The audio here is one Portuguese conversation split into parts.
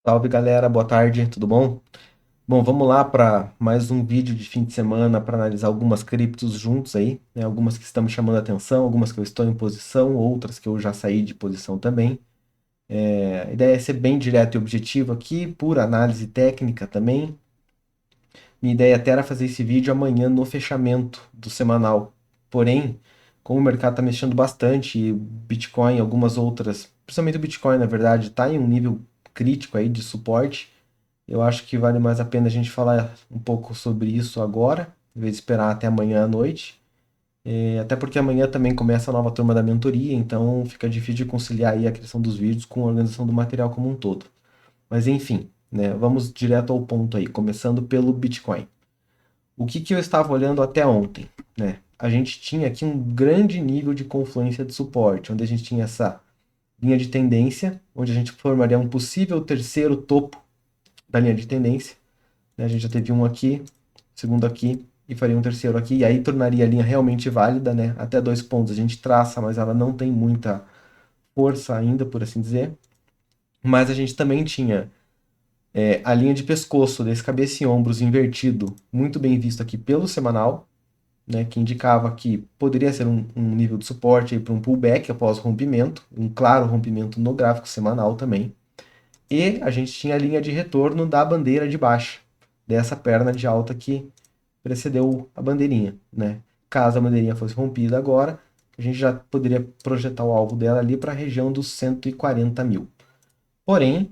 Salve galera, boa tarde, tudo bom? Bom, vamos lá para mais um vídeo de fim de semana para analisar algumas criptos juntos aí, né? Algumas que estão me chamando a atenção, algumas que eu estou em posição, outras que eu já saí de posição também. A ideia é ser bem direto e objetivo aqui, por análise técnica também. Minha ideia até era fazer esse vídeo amanhã no fechamento do semanal. Porém, como o mercado está mexendo bastante e Bitcoin, algumas outras, principalmente o Bitcoin, na verdade, está em um nível crítico aí de suporte. Eu acho que vale mais a pena a gente falar um pouco sobre isso agora, em vez de esperar até amanhã à noite. Até porque amanhã também começa a nova turma da mentoria, então fica difícil de conciliar aí a criação dos vídeos com a organização do material como um todo. Mas enfim, né, vamos direto ao ponto aí, começando pelo Bitcoin. O que eu estava olhando até ontem, né? A gente tinha aqui um grande nível de confluência de suporte, onde a gente tinha essa linha de tendência, onde a gente formaria um possível terceiro topo da linha de tendência, né? A gente já teve um aqui, segundo aqui, e faria um terceiro aqui, e aí tornaria a linha realmente válida, né? Até 2 pontos a gente traça, mas ela não tem muita força ainda, por assim dizer. Mas a gente também tinha a linha de pescoço desse cabeça e ombros invertido, muito bem visto aqui pelo semanal, né? Que indicava que poderia ser um nível de suporte para um pullback após rompimento, um claro rompimento no gráfico semanal também. E a gente tinha a linha de retorno da bandeira de baixa, dessa perna de alta que precedeu a bandeirinha, né? Caso a bandeirinha fosse rompida agora, a gente já poderia projetar o alvo dela ali para a região dos 140 mil. Porém,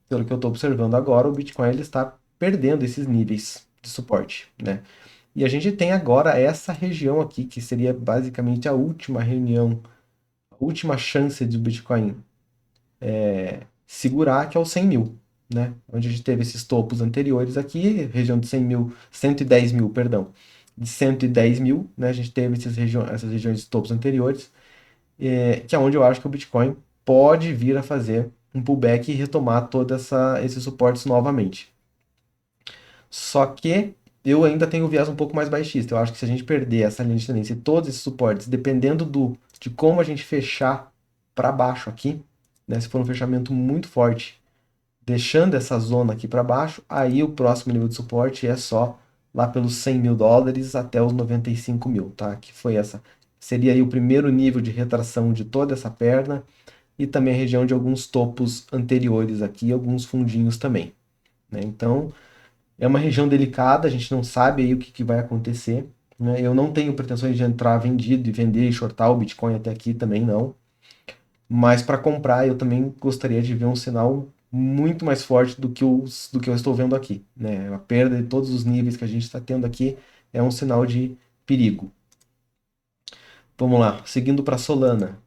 pelo que eu estou observando agora, o Bitcoin ele está perdendo esses níveis de suporte, né? E a gente tem agora essa região aqui, que seria basicamente a última reunião, a última chance do Bitcoin segurar, que é o 100 mil, né? Onde a gente teve esses topos anteriores aqui, região de 100 mil, 110 mil, perdão, de 110 mil, né? A gente teve essas regiões de topos anteriores, que é onde eu acho que o Bitcoin pode vir a fazer um pullback e retomar todos esses suportes novamente. Só que eu ainda tenho o viés um pouco mais baixista. Eu acho que se a gente perder essa linha de tendência e todos esses suportes, dependendo de como a gente fechar para baixo aqui, né? Se for um fechamento muito forte, deixando essa zona aqui para baixo, aí o próximo nível de suporte é só lá pelos 100 mil dólares até os 95 mil, tá? Que foi essa. Seria aí o primeiro nível de retração de toda essa perna e também a região de alguns topos anteriores aqui, alguns fundinhos também, né? Então, é uma região delicada, a gente não sabe aí o que vai acontecer, né? Eu não tenho pretensões de entrar vendido e vender e shortar o Bitcoin até aqui também não. Mas para comprar, eu também gostaria de ver um sinal muito mais forte do que eu estou vendo aqui, né? A perda de todos os níveis que a gente está tendo aqui é um sinal de perigo. Vamos lá, seguindo para Solana,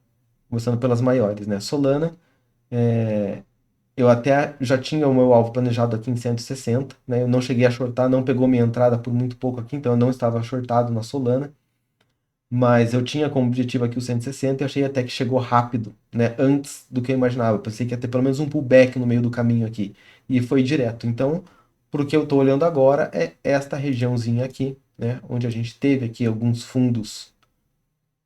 começando pelas maiores, né? Solana, eu até já tinha o meu alvo planejado aqui em 160, né? Eu não cheguei a shortar, não pegou minha entrada por muito pouco aqui, então eu não estava shortado na Solana. Mas eu tinha como objetivo aqui o 160 e achei até que chegou rápido, né? Antes do que eu imaginava. Eu pensei que ia ter pelo menos um pullback no meio do caminho aqui. E foi direto. Então, pro que eu estou olhando agora é esta regiãozinha aqui, né? Onde a gente teve aqui alguns fundos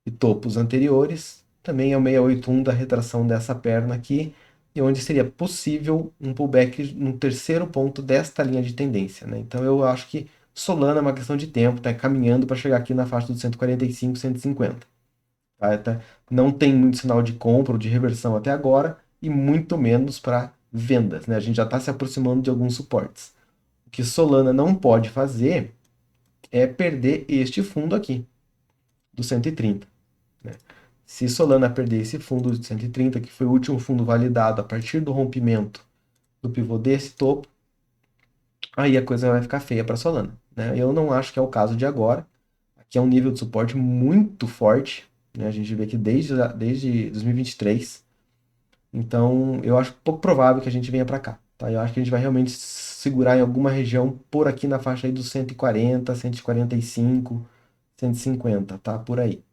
e topos anteriores. Também é o 681 da retração dessa perna aqui. E onde seria possível um pullback no terceiro ponto desta linha de tendência, né? Então eu acho que Solana é uma questão de tempo, tá caminhando para chegar aqui na faixa dos 145, 150. Tá? Não tem muito sinal de compra ou de reversão até agora e muito menos para vendas, né? A gente já está se aproximando de alguns suportes. O que Solana não pode fazer é perder este fundo aqui, do 130. Né? Se Solana perder esse fundo de 130, que foi o último fundo validado a partir do rompimento do pivô desse topo, aí a coisa vai ficar feia para Solana. Né? Eu não acho que é o caso de agora. Aqui é um nível de suporte muito forte. Né? A gente vê que desde 2023. Então, eu acho pouco provável que a gente venha para cá. Tá? Eu acho que a gente vai realmente segurar em alguma região por aqui na faixa aí dos 140, 145, 150, tá? Por aí.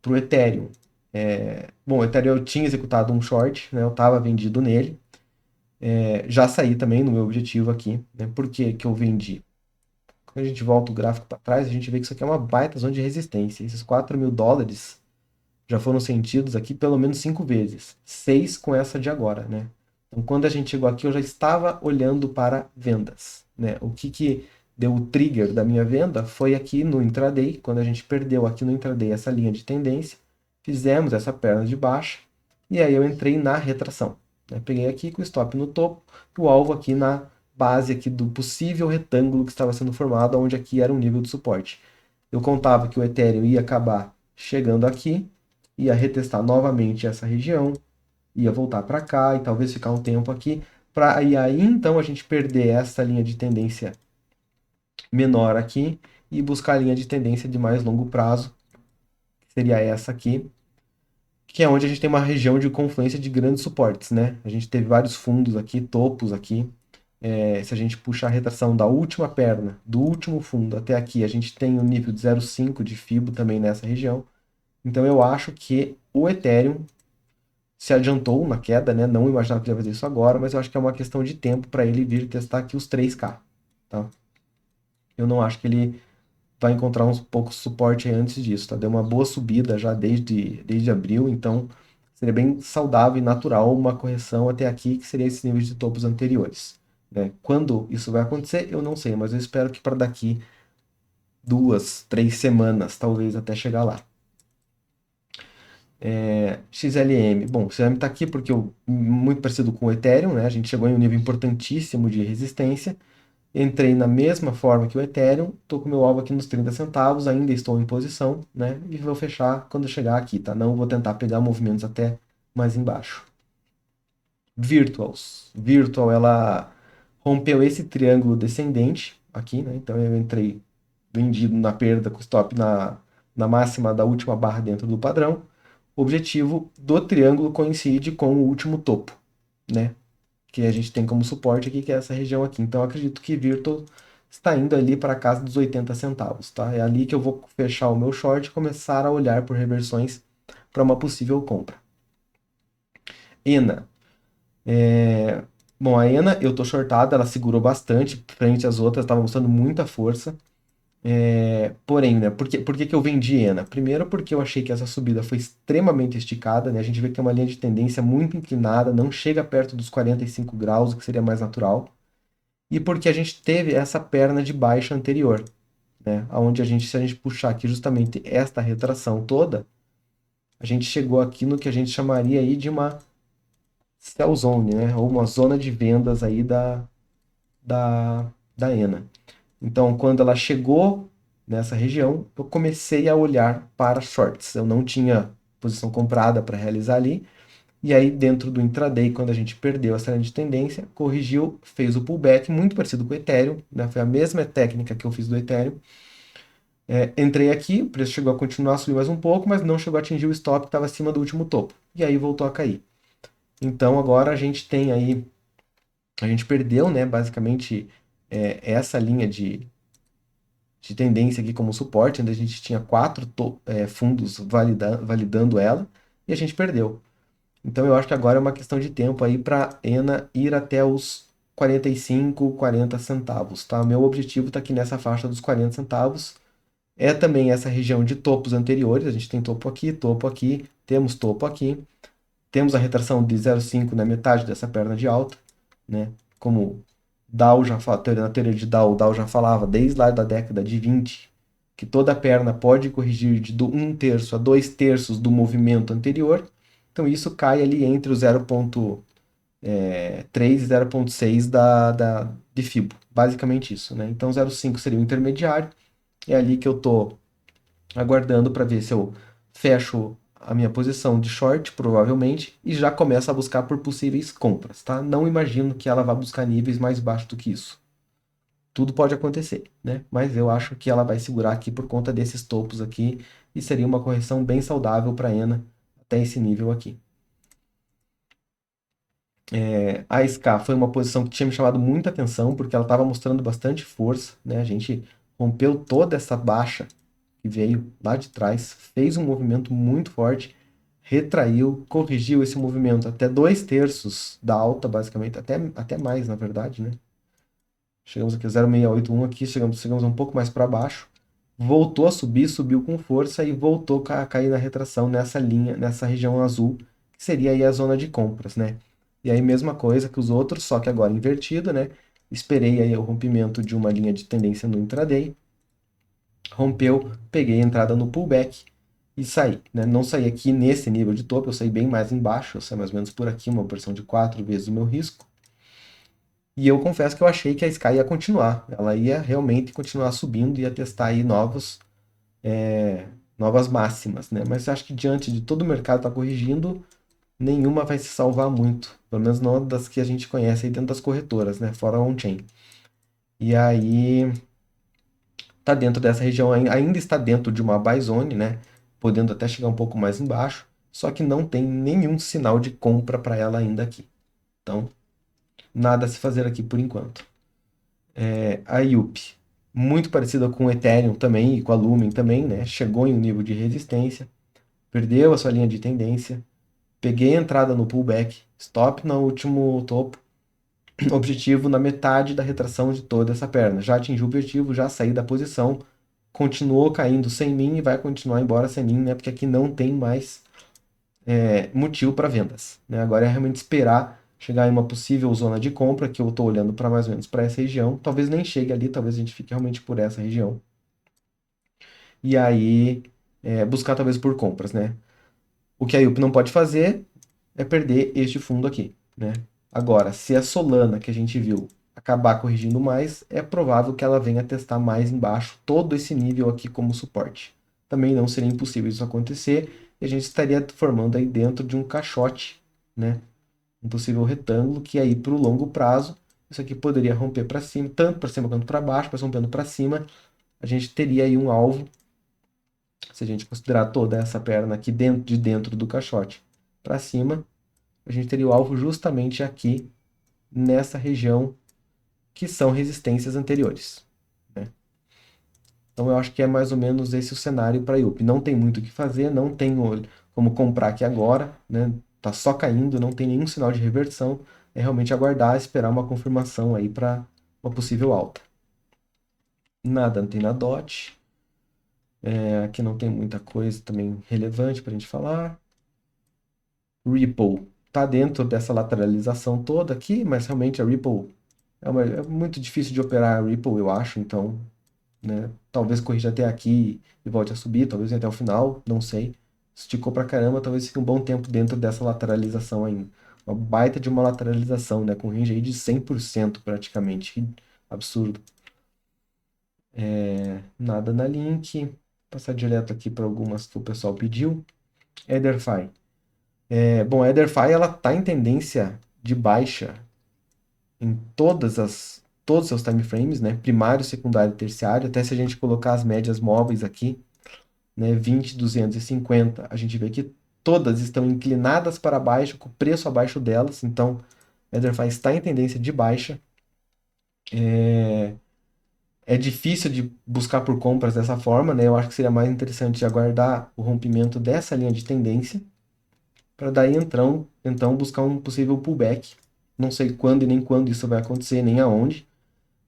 Pro Ethereum. Bom, o Ethereum eu tinha executado um short, né? Eu estava vendido nele. Já saí também no meu objetivo aqui, né? Por que que eu vendi? Quando a gente volta o gráfico para trás, a gente vê que isso aqui é uma baita zona de resistência. Esses 4 mil dólares já foram sentidos aqui pelo menos 5 vezes. 6 com essa de agora, né? Então, quando a gente chegou aqui, eu já estava olhando para vendas, né? O que deu o trigger da minha venda foi aqui no intraday, quando a gente perdeu aqui no intraday essa linha de tendência, fizemos essa perna de baixa, e aí eu entrei na retração, né? Peguei aqui com o stop no topo, o alvo aqui na base aqui do possível retângulo que estava sendo formado, onde aqui era um nível de suporte. Eu contava que o Ethereum ia acabar chegando aqui, ia retestar novamente essa região, ia voltar para cá e talvez ficar um tempo aqui, para e aí então a gente perder essa linha de tendência menor aqui e buscar a linha de tendência de mais longo prazo, que seria essa aqui, que é onde a gente tem uma região de confluência de grandes suportes, né? A gente teve vários fundos aqui, topos aqui. Se a gente puxar a retração da última perna, do último fundo até aqui, a gente tem o nível de 0,5 de Fibo também nessa região. Então eu acho que o Ethereum se adiantou na queda, né? Não imaginava que ele ia fazer isso agora, mas eu acho que é uma questão de tempo para ele vir testar aqui os 3K, tá? Eu não acho que ele vai encontrar uns poucos suporte aí antes disso, tá? Deu uma boa subida já desde abril, então seria bem saudável e natural uma correção até aqui, que seria esse nível de topos anteriores, né? Quando isso vai acontecer, eu não sei, mas eu espero que para daqui 2, 3 semanas, talvez até chegar lá. XLM. Bom, o XLM está aqui porque muito parecido com o Ethereum, né? A gente chegou em um nível importantíssimo de resistência. Entrei na mesma forma que o Ethereum, estou com meu alvo aqui nos 30 centavos, ainda estou em posição, né? E vou fechar quando chegar aqui, tá? Não vou tentar pegar movimentos até mais embaixo. Virtuals. Virtual, ela rompeu esse triângulo descendente aqui, né? Então eu entrei vendido na perda com stop na máxima da última barra dentro do padrão. O objetivo do triângulo coincide com o último topo, né? Que a gente tem como suporte aqui, que é essa região aqui. Então, eu acredito que Virtual está indo ali para a casa dos 80 centavos, tá? É ali que eu vou fechar o meu short e começar a olhar por reversões para uma possível compra. ENA. Bom, a ENA eu tô shortada, ela segurou bastante frente às outras, estava mostrando muita força. Porém, né, por que que eu vendi ENA? Primeiro porque eu achei que essa subida foi extremamente esticada, né? A gente vê que tem uma linha de tendência muito inclinada, não chega perto dos 45 graus, o que seria mais natural. E porque a gente teve essa perna de baixa anterior, né? Onde se a gente puxar aqui justamente esta retração toda, a gente chegou aqui no que a gente chamaria aí de uma sell zone, né? Ou uma zona de vendas aí da ENA. Então, quando ela chegou nessa região, eu comecei a olhar para shorts. Eu não tinha posição comprada para realizar ali. E aí, dentro do intraday, quando a gente perdeu essa linha de tendência, corrigiu, fez o pullback, muito parecido com o Ethereum, né? Foi a mesma técnica que eu fiz do Ethereum. Entrei aqui, o preço chegou a continuar a subir mais um pouco, mas não chegou a atingir o stop que estava acima do último topo. E aí voltou a cair. Então agora a gente tem aí, a gente perdeu, né, basicamente essa linha de tendência aqui como suporte, onde a gente tinha 4 fundos validando ela, e a gente perdeu. Então eu acho que agora é uma questão de tempo aí para ENA ir até os 45, 40 centavos, tá? Meu objetivo está aqui nessa faixa dos 40 centavos. É também essa região de topos anteriores, a gente tem topo aqui, temos topo aqui. Temos a retração de 0,5 na metade dessa perna de alta, né? Como Dow já fala, na teoria de Dow, o Dow já falava desde lá da década de 20 que toda perna pode corrigir de 1/3 a 2/3 do movimento anterior. Então isso cai ali entre o 0,3 e 0,6 de Fibo. Basicamente isso, né? Então 0,5 seria o intermediário. É ali que eu estou aguardando para ver se eu fecho a minha posição de short, provavelmente, e já começo a buscar por possíveis compras, tá? Não imagino que ela vá buscar níveis mais baixos do que isso. Tudo pode acontecer, né? Mas eu acho que ela vai segurar aqui por conta desses topos aqui e seria uma correção bem saudável para a ENA até esse nível aqui. A SK foi uma posição que tinha me chamado muita atenção porque ela estava mostrando bastante força, né? A gente rompeu toda essa baixa que veio lá de trás, fez um movimento muito forte, retraiu, corrigiu esse movimento até 2/3 da alta, basicamente, até mais, na verdade, né? Chegamos aqui a 0,681 aqui, chegamos um pouco mais para baixo, voltou a subir, subiu com força e voltou a cair na retração nessa linha, nessa região azul, que seria aí a zona de compras, né? E aí mesma coisa que os outros, só que agora invertido, né? Esperei aí o rompimento de uma linha de tendência no intraday, rompeu, peguei a entrada no pullback e saí, né? Não saí aqui nesse nível de topo, eu saí bem mais embaixo, eu saí mais ou menos por aqui, uma porção de 4 vezes o meu risco. E eu confesso que eu achei que a Sky ia continuar, ela ia realmente continuar subindo, ia testar aí novas máximas, né? Mas acho que diante de todo o mercado estar corrigindo, nenhuma vai se salvar muito, pelo menos não das que a gente conhece aí dentro das corretoras, né? Fora a on-chain. E aí tá dentro dessa região, ainda está dentro de uma buy zone, né? Podendo até chegar um pouco mais embaixo, só que não tem nenhum sinal de compra para ela ainda aqui. Então, nada a se fazer aqui por enquanto. A IUP, muito parecida com o Ethereum também e com a Lumen também, né? Chegou em um nível de resistência, perdeu a sua linha de tendência, peguei a entrada no pullback, stop no último topo, objetivo na metade da retração de toda essa perna. Já atingi o objetivo, já saí da posição, continuou caindo sem mim e vai continuar embora sem mim, né? Porque aqui não tem mais motivo para vendas, né? Agora é realmente esperar chegar em uma possível zona de compra, que eu estou olhando para mais ou menos para essa região. Talvez nem chegue ali, talvez a gente fique realmente por essa região. E aí buscar talvez por compras, né? O que a IUP não pode fazer é perder este fundo aqui, né? Agora, se a Solana que a gente viu acabar corrigindo mais, é provável que ela venha testar mais embaixo todo esse nível aqui como suporte. Também não seria impossível isso acontecer e a gente estaria formando aí dentro de um caixote, né? Um possível retângulo que aí para o longo prazo isso aqui poderia romper para cima, tanto para cima quanto para baixo, mas rompendo para cima, a gente teria aí um alvo, se a gente considerar toda essa perna aqui dentro do caixote para cima, a gente teria o alvo justamente aqui nessa região que são resistências anteriores, né? Então eu acho que é mais ou menos esse o cenário para a IUP. Não tem muito o que fazer, não tem como comprar aqui agora, né? Tá só caindo, não tem nenhum sinal de reversão. É realmente aguardar, esperar uma confirmação aí para uma possível alta. Nada, não tem na DOT. Aqui não tem muita coisa também relevante para a gente falar. Ripple tá dentro dessa lateralização toda aqui, mas realmente a Ripple é muito difícil de operar a Ripple, eu acho, então, né, talvez corrija até aqui e volte a subir, talvez até o final, não sei. Esticou pra caramba, talvez fique um bom tempo dentro dessa lateralização ainda. Uma baita de uma lateralização, né, com range aí de 100% praticamente. Que absurdo. Nada na link. Passar direto aqui para algumas que o pessoal pediu. Ederfi. Bom, a Ederfi ela tá em tendência de baixa em todos os seus time frames, né? Primário, secundário e terciário. Até se a gente colocar as médias móveis aqui, né? 20, 250, a gente vê que todas estão inclinadas para baixo, com o preço abaixo delas. Então, a Ederfi está em tendência de baixa. É difícil de buscar por compras dessa forma, né? Eu acho que seria mais interessante aguardar o rompimento dessa linha de tendência para daí então buscar um possível pullback. Não sei quando e nem quando isso vai acontecer, nem aonde,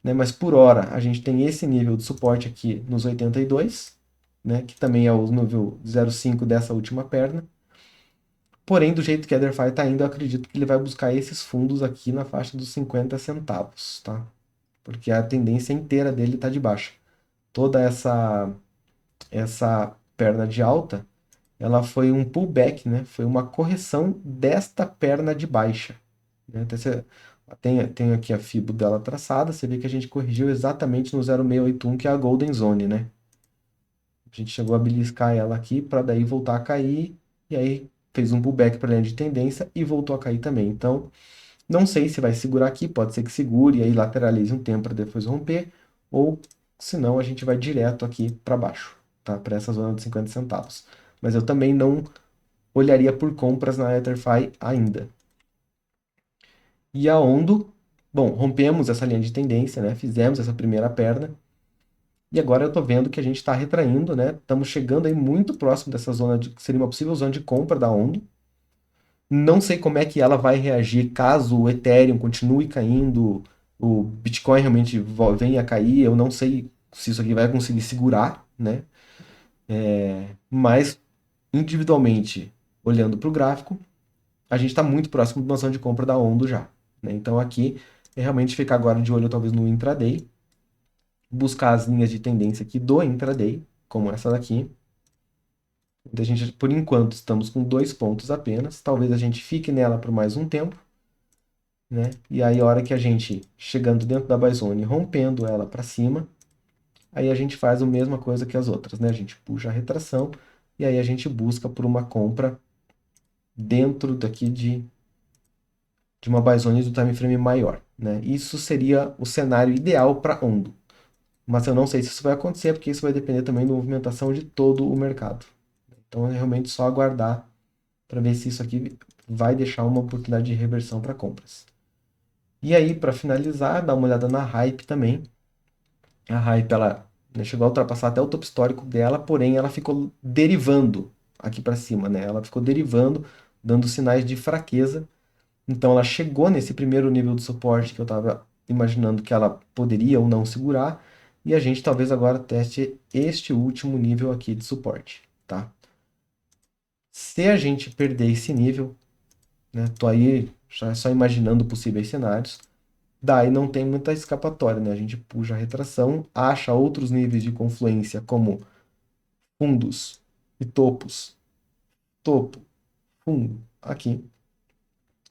né? Mas por hora a gente tem esse nível de suporte aqui nos 82, né? Que também é o nível 0,5 dessa última perna. Porém, do jeito que a Ederfi está indo, eu acredito que ele vai buscar esses fundos aqui na faixa dos 50 centavos, tá? Porque a tendência inteira dele está de baixa. Toda essa perna de alta, ela foi um pullback, né? Foi uma correção desta perna de baixa, né? Tem aqui a Fibo dela traçada, você vê que a gente corrigiu exatamente no 0,681, que é a Golden Zone, né? A gente chegou a beliscar ela aqui para daí voltar a cair, e aí fez um pullback para a linha de tendência e voltou a cair também. Então, não sei se vai segurar aqui, pode ser que segure e aí lateralize um tempo para depois romper, ou senão a gente vai direto aqui para baixo, tá? Para essa zona de 50 centavos. Mas eu também não olharia por compras na EtherFi ainda. E a Ondo, bom, rompemos essa linha de tendência, né? Fizemos essa primeira perna. E agora eu estou vendo que a gente está retraindo, né? Estamos chegando aí muito próximo dessa zona que seria uma possível zona de compra da Ondo. Não sei como é que ela vai reagir caso o Ethereum continue caindo, o Bitcoin realmente venha a cair. Eu não sei se isso aqui vai conseguir segurar, né? Mas individualmente, olhando para o gráfico, a gente está muito próximo de uma zona de compra da Ondo já, né? Então aqui é realmente ficar agora de olho talvez no intraday, buscar as linhas de tendência aqui do intraday, como essa daqui. Então a gente, por enquanto, estamos com 2 pontos apenas. Talvez a gente fique nela por mais um tempo, né? E aí a hora que a gente chegando dentro da buy zone, rompendo ela para cima, aí a gente faz a mesma coisa que as outras, né? A gente puxa a retração e aí a gente busca por uma compra dentro daqui de uma buy zone do time frame maior, né? Isso seria o cenário ideal para Ondo. Mas eu não sei se isso vai acontecer, porque isso vai depender também da movimentação de todo o mercado. Então é realmente só aguardar para ver se isso aqui vai deixar uma oportunidade de reversão para compras. E aí, para finalizar, dá uma olhada na hype também. A hype ela, né, chegou a ultrapassar até o topo histórico dela, porém ela ficou derivando aqui para cima, né? Ela ficou derivando, dando sinais de fraqueza. Então ela chegou nesse primeiro nível de suporte que eu estava imaginando que ela poderia ou não segurar, e a gente talvez agora teste este último nível aqui de suporte, tá? Se a gente perder esse nível, né, tô aí já só imaginando possíveis cenários, daí não tem muita escapatória, né? A gente puxa a retração, acha outros níveis de confluência como fundos e topos, topo, fundo, aqui.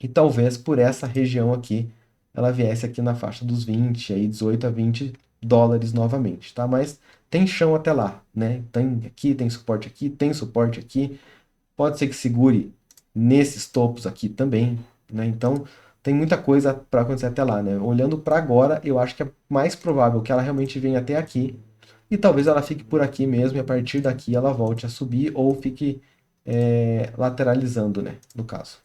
E talvez por essa região aqui ela viesse aqui na faixa dos 20, aí 18 a 20 dólares novamente, tá? Mas tem chão até lá, né? Tem aqui, tem suporte aqui, tem suporte aqui. Pode ser que segure nesses topos aqui também, né? Então tem muita coisa para acontecer até lá, né? Olhando para agora, eu acho que é mais provável que ela realmente venha até aqui e talvez ela fique por aqui mesmo e a partir daqui ela volte a subir ou fique lateralizando, né? No caso.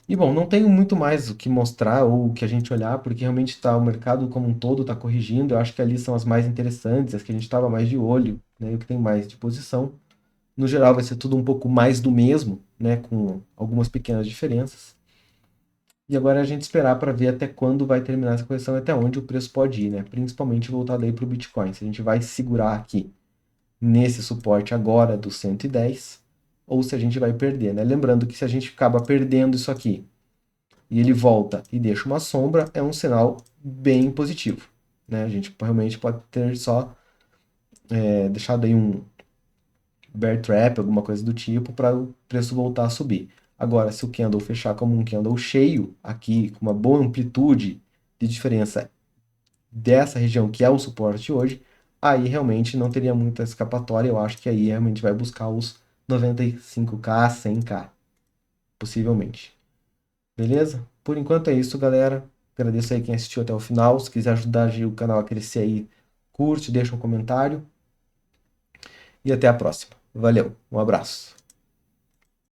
E bom, não tenho muito mais o que mostrar ou o que a gente olhar, porque realmente tá, o mercado como um todo está corrigindo. Eu acho que ali são as mais interessantes, as que a gente estava mais de olho, né? E o que tem mais de posição. No geral, vai ser tudo um pouco mais do mesmo, né? Com algumas pequenas diferenças. E agora é a gente esperar para ver até quando vai terminar essa correção e até onde o preço pode ir, né? Principalmente voltado aí para o Bitcoin. Se a gente vai segurar aqui nesse suporte agora do 110 ou se a gente vai perder, né? Lembrando que se a gente acaba perdendo isso aqui e ele volta e deixa uma sombra, é um sinal bem positivo, né? A gente realmente pode ter só deixado aí um bear trap, alguma coisa do tipo, para o preço voltar a subir. Agora, se o candle fechar como um candle cheio, aqui com uma boa amplitude de diferença dessa região que é o suporte hoje, aí realmente não teria muita escapatória. Eu acho que aí realmente vai buscar os 95k, 100k, possivelmente. Beleza? Por enquanto é isso, galera. Agradeço aí quem assistiu até o final. Se quiser ajudar o canal a crescer aí, curte, deixa um comentário. E até a próxima. Valeu, um abraço.